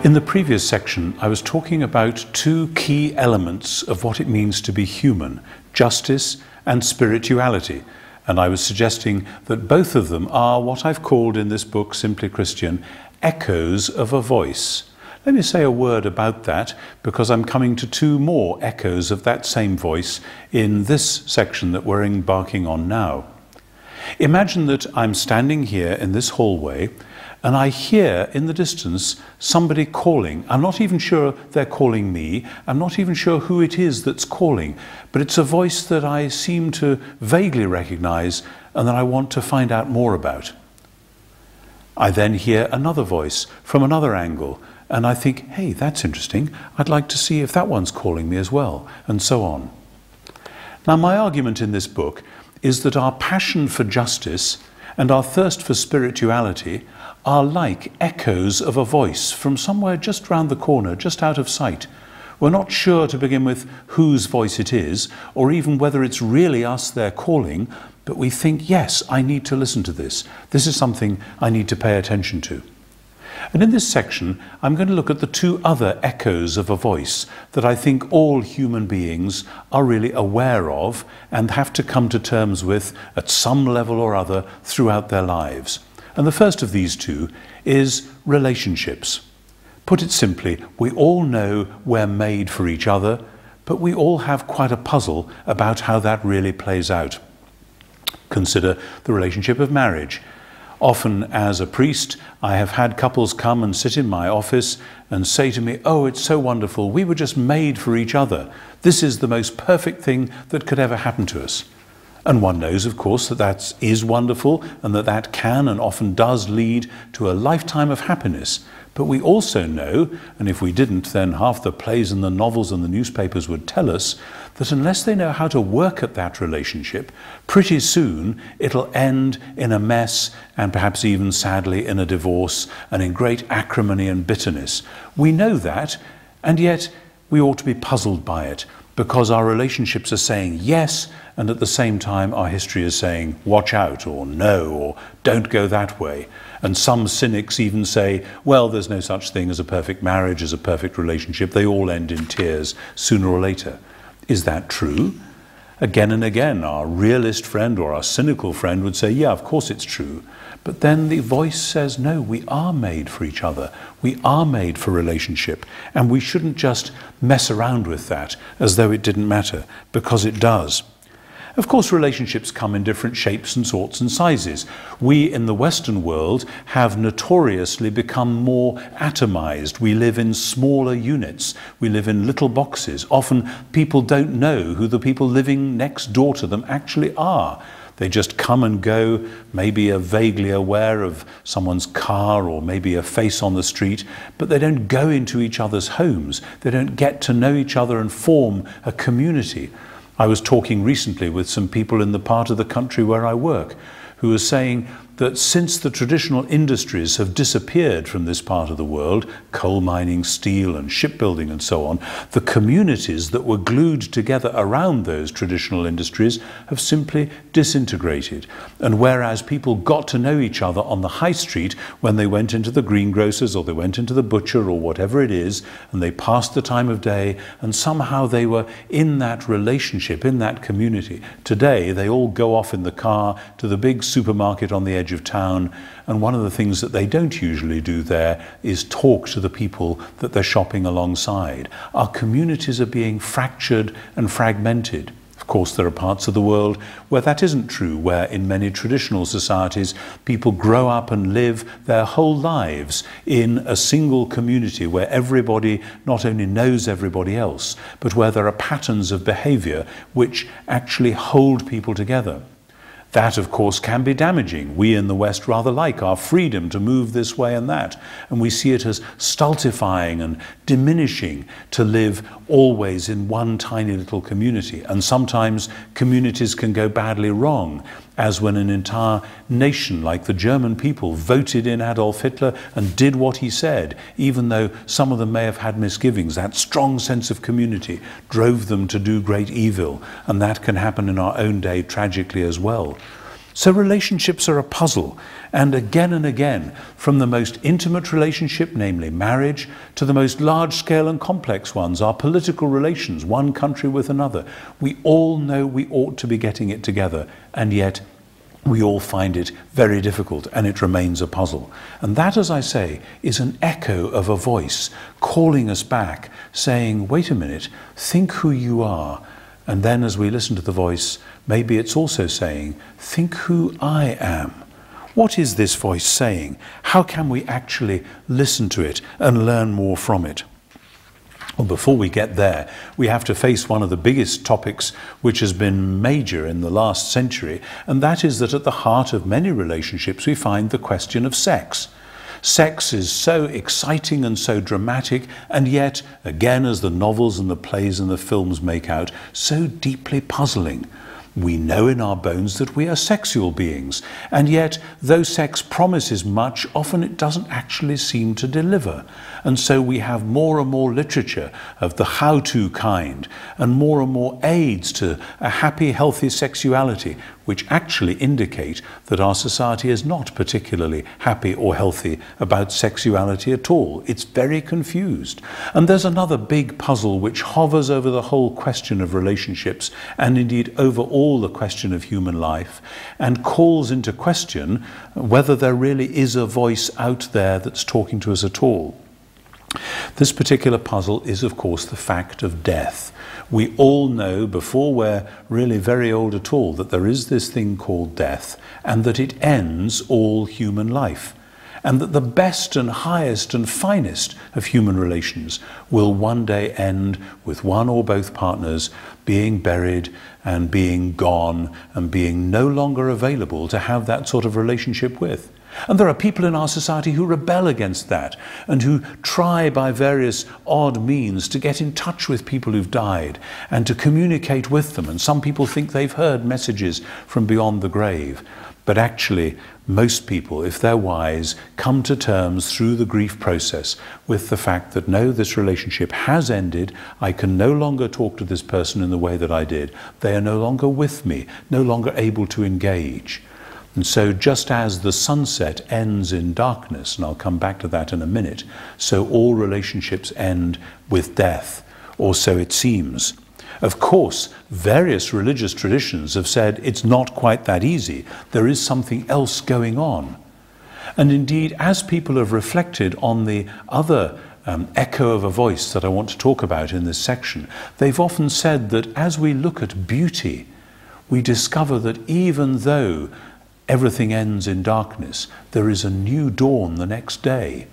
In the previous section, I was talking about two key elements of what it means to be human, justice and spirituality, and I was suggesting that both of them are what I've called in this book, Simply Christian, echoes of a voice. Let me say a word about that, because I'm coming to two more echoes of that same voice in this section that we're embarking on now. Imagine that I'm standing here in this hallway and I hear in the distance somebody calling. I'm not even sure they're calling me. I'm not even sure who it is that's calling, but it's a voice that I seem to vaguely recognize and that I want to find out more about. I then hear another voice from another angle, and I think, hey, that's interesting. I'd like to see if that one's calling me as well, and so on. Now, my argument in this book is that our passion for justice and our thirst for spirituality are like echoes of a voice from somewhere just round the corner, just out of sight. We're not sure to begin with whose voice it is, or even whether it's really us they're calling, but we think, yes, I need to listen to this. This is something I need to pay attention to. And in this section, I'm going to look at the two other echoes of a voice that I think all human beings are really aware of and have to come to terms with at some level or other throughout their lives. And the first of these two is relationships. Put it simply, we all know we're made for each other, but we all have quite a puzzle about how that really plays out. Consider the relationship of marriage. Often as a priest, I have had couples come and sit in my office and say to me, oh, it's so wonderful, we were just made for each other. This is the most perfect thing that could ever happen to us. And one knows, of course, that that is wonderful and that that can and often does lead to a lifetime of happiness. But we also know, and if we didn't, then half the plays and the novels and the newspapers would tell us, that unless they know how to work at that relationship, pretty soon it'll end in a mess and perhaps even sadly in a divorce and in great acrimony and bitterness. We know that, and yet we ought to be puzzled by it, because our relationships are saying yes, and at the same time our history is saying watch out, or no, or don't go that way. And some cynics even say, well, there's no such thing as a perfect marriage, as a perfect relationship. They all end in tears sooner or later. Is that true? Again and again, our realist friend or our cynical friend would say, yeah, of course it's true. But then the voice says, no, we are made for each other. We are made for relationship. And we shouldn't just mess around with that as though it didn't matter, because it does. Of course, relationships come in different shapes and sorts and sizes. We in the Western world have notoriously become more atomized. We live in smaller units. We live in little boxes. Often people don't know who the people living next door to them actually are. They just come and go, maybe are vaguely aware of someone's car or maybe a face on the street, but they don't go into each other's homes. They don't get to know each other and form a community. I was talking recently with some people in the part of the country where I work who were saying that since the traditional industries have disappeared from this part of the world, coal mining, steel and shipbuilding and so on, the communities that were glued together around those traditional industries have simply disintegrated. And whereas people got to know each other on the high street when they went into the greengrocers or they went into the butcher or whatever it is, and they passed the time of day, and somehow they were in that relationship, in that community. Today, they all go off in the car to the big supermarket on the edge of town, and one of the things that they don't usually do there is talk to the people that they're shopping alongside. Our communities are being fractured and fragmented. Of course, there are parts of the world where that isn't true, where in many traditional societies people grow up and live their whole lives in a single community where everybody not only knows everybody else, but where there are patterns of behavior which actually hold people together. That, of course, can be damaging. We in the West rather like our freedom to move this way and that, and we see it as stultifying and diminishing to live always in one tiny little community. And sometimes communities can go badly wrong, as when an entire nation like the German people voted in Adolf Hitler and did what he said, even though some of them may have had misgivings. That strong sense of community drove them to do great evil, and that can happen in our own day tragically as well. So relationships are a puzzle, and again, from the most intimate relationship, namely marriage, to the most large-scale and complex ones, our political relations, one country with another. We all know we ought to be getting it together, and yet we all find it very difficult, and it remains a puzzle. And that, as I say, is an echo of a voice calling us back, saying, wait a minute, think who you are. And then as we listen to the voice, maybe it's also saying, think who I am. What is this voice saying? How can we actually listen to it and learn more from it? Well, before we get there, we have to face one of the biggest topics which has been major in the last century, and that is that at the heart of many relationships we find the question of sex. Sex is so exciting and so dramatic, and yet, again, as the novels and the plays and the films make out, so deeply puzzling. We know in our bones that we are sexual beings, and yet, though sex promises much, often it doesn't actually seem to deliver. And so we have more and more literature of the how-to kind, and more aids to a happy, healthy sexuality, which actually indicate that our society is not particularly happy or healthy about sexuality at all. It's very confused. And there's another big puzzle which hovers over the whole question of relationships, and indeed over all the question of human life, and calls into question whether there really is a voice out there that's talking to us at all. This particular puzzle is, of course, the fact of death. We all know, before we're really very old at all, that there is this thing called death, and that it ends all human life, and that the best and highest and finest of human relations will one day end with one or both partners being buried and being gone and being no longer available to have that sort of relationship with. And there are people in our society who rebel against that and who try by various odd means to get in touch with people who've died and to communicate with them. And some people think they've heard messages from beyond the grave. But actually, most people, if they're wise, come to terms through the grief process with the fact that no, this relationship has ended. I can no longer talk to this person in the way that I did. They are no longer with me, no longer able to engage. And so just as the sunset ends in darkness, and I'll come back to that in a minute, so all relationships end with death, or so it seems. Of course, various religious traditions have said it's not quite that easy. There is something else going on. And indeed, as people have reflected on the other echo of a voice that I want to talk about in this section, they've often said that as we look at beauty, we discover that even though everything ends in darkness, there is a new dawn the next day.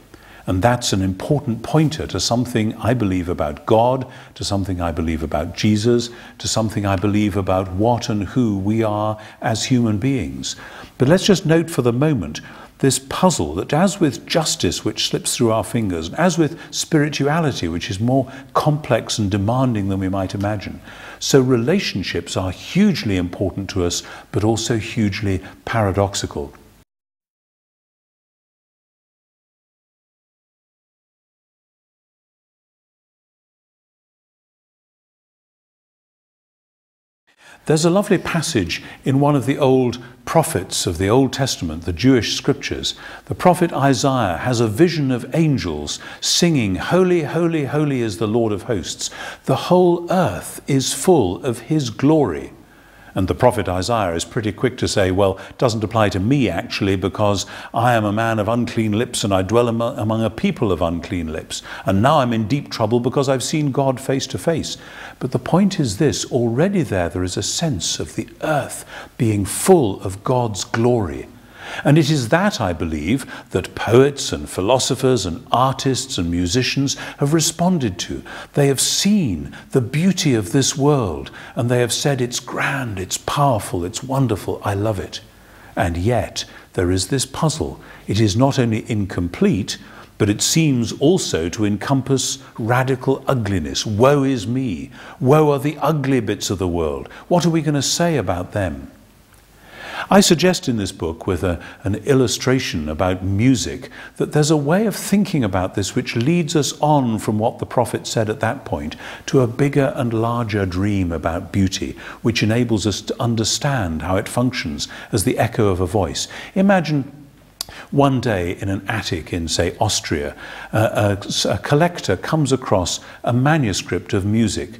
And that's an important pointer to something I believe about God, to something I believe about Jesus, to something I believe about what and who we are as human beings. But let's just note for the moment this puzzle that as with justice, which slips through our fingers, and as with spirituality, which is more complex and demanding than we might imagine, so relationships are hugely important to us, but also hugely paradoxical. There's a lovely passage in one of the old prophets of the Old Testament, the Jewish scriptures. The prophet Isaiah has a vision of angels singing, "Holy, holy, holy is the Lord of hosts. The whole earth is full of his glory." And the prophet Isaiah is pretty quick to say, well, it doesn't apply to me actually, because I am a man of unclean lips and I dwell among a people of unclean lips. And now I'm in deep trouble because I've seen God face to face. But the point is this, already there is a sense of the earth being full of God's glory. And it is that, I believe, that poets and philosophers and artists and musicians have responded to. They have seen the beauty of this world and they have said it's grand, it's powerful, it's wonderful, I love it. And yet there is this puzzle. It is not only incomplete, but it seems also to encompass radical ugliness. Woe is me. Woe are the ugly bits of the world. What are we going to say about them? I suggest in this book, with an illustration about music, that there's a way of thinking about this which leads us on from what the prophet said at that point to a bigger and larger dream about beauty, which enables us to understand how it functions as the echo of a voice. Imagine one day in an attic in, say, Austria, a collector comes across a manuscript of music.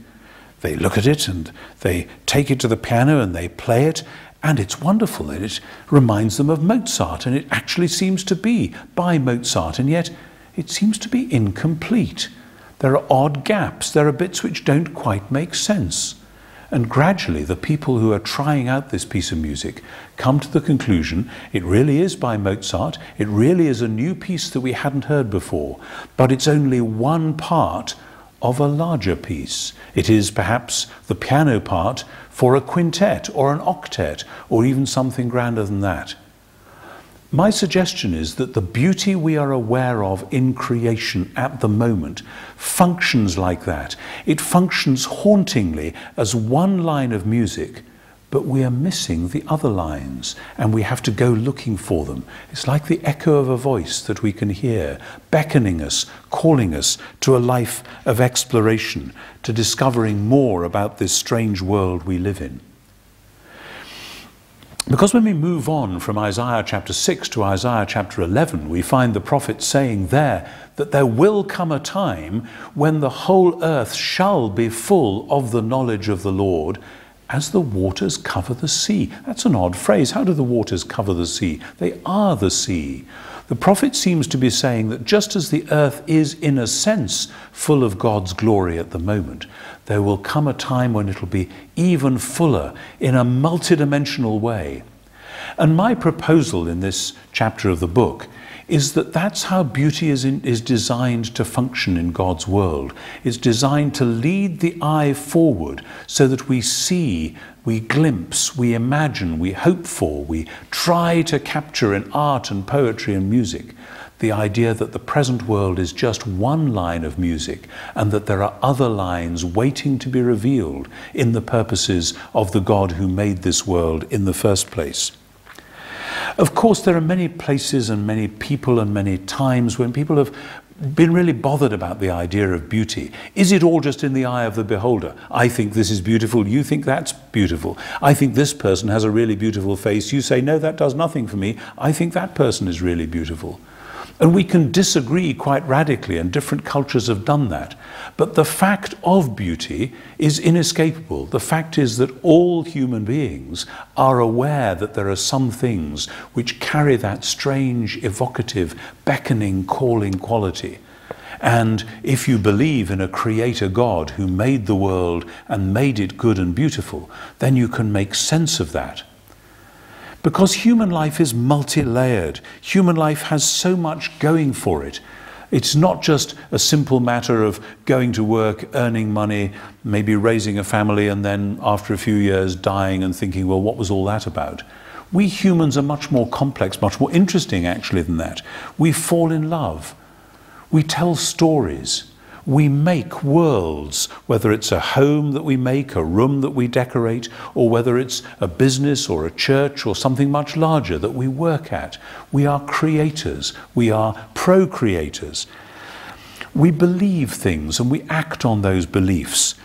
They look at it and they take it to the piano and they play it, and it's wonderful. It reminds them of Mozart, and it actually seems to be by Mozart, and yet it seems to be incomplete. There are odd gaps. There are bits which don't quite make sense. And gradually, the people who are trying out this piece of music come to the conclusion it really is by Mozart, it really is a new piece that we hadn't heard before, but it's only one part of a larger piece. It is perhaps the piano part for a quintet or an octet, or even something grander than that. My suggestion is that the beauty we are aware of in creation at the moment functions like that. It functions hauntingly as one line of music, but we are missing the other lines, and we have to go looking for them. It's like the echo of a voice that we can hear, beckoning us, calling us to a life of exploration, to discovering more about this strange world we live in. Because when we move on from Isaiah chapter 6 to Isaiah chapter 11, we find the prophet saying there that there will come a time when the whole earth shall be full of the knowledge of the Lord, as the waters cover the sea. That's an odd phrase. How do the waters cover the sea? They are the sea. The prophet seems to be saying that just as the earth is, in a sense, full of God's glory at the moment, there will come a time when it'll be even fuller in a multidimensional way. And my proposal in this chapter of the book is that that's how beauty is designed to function in God's world. It's designed to lead the eye forward so that we see, we glimpse, we imagine, we hope for, we try to capture in art and poetry and music the idea that the present world is just one line of music, and that there are other lines waiting to be revealed in the purposes of the God who made this world in the first place. Of course, there are many places and many people and many times when people have been really bothered about the idea of beauty. Is it all just in the eye of the beholder? I think this is beautiful, you think that's beautiful. I think this person has a really beautiful face. You say, no, that does nothing for me. I think that person is really beautiful. And we can disagree quite radically, and different cultures have done that. But the fact of beauty is inescapable. The fact is that all human beings are aware that there are some things which carry that strange, evocative, beckoning, calling quality. And if you believe in a creator God who made the world and made it good and beautiful, then you can make sense of that. Because human life is multi-layered. Human life has so much going for it. It's not just a simple matter of going to work, earning money, maybe raising a family, and then after a few years dying and thinking, well, what was all that about? We humans are much more complex, much more interesting actually than that. We fall in love. We tell stories. We make worlds, whether it's a home that we make, a room that we decorate, or whether it's a business or a church or something much larger that we work at. We are creators. We are procreators. We believe things and we act on those beliefs.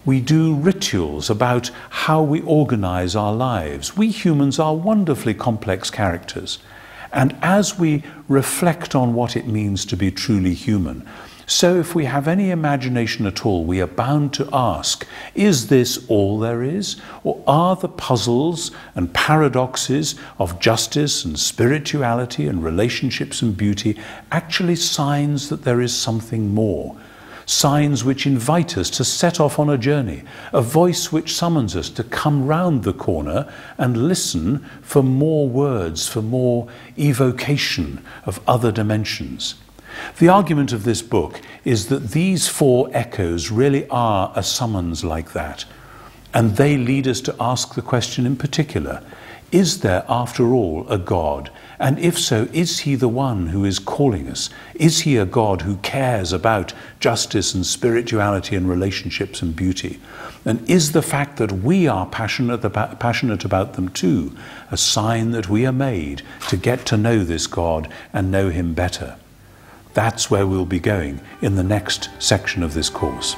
We do rituals about how we organize our lives. We humans are wonderfully complex characters. And as we reflect on what it means to be truly human, so if we have any imagination at all, we are bound to ask, is this all there is? Or are the puzzles and paradoxes of justice and spirituality and relationships and beauty actually signs that there is something more? Signs which invite us to set off on a journey, a voice which summons us to come round the corner and listen for more words, for more evocation of other dimensions. The argument of this book is that these four echoes really are a summons like that, and they lead us to ask the question in particular, Is there, after all, a God? And if so, is he the one who is calling us? Is he a God who cares about justice and spirituality and relationships and beauty? And is the fact that we are passionate about them too a sign that we are made to get to know this God and know him better? That's where we'll be going in the next section of this course.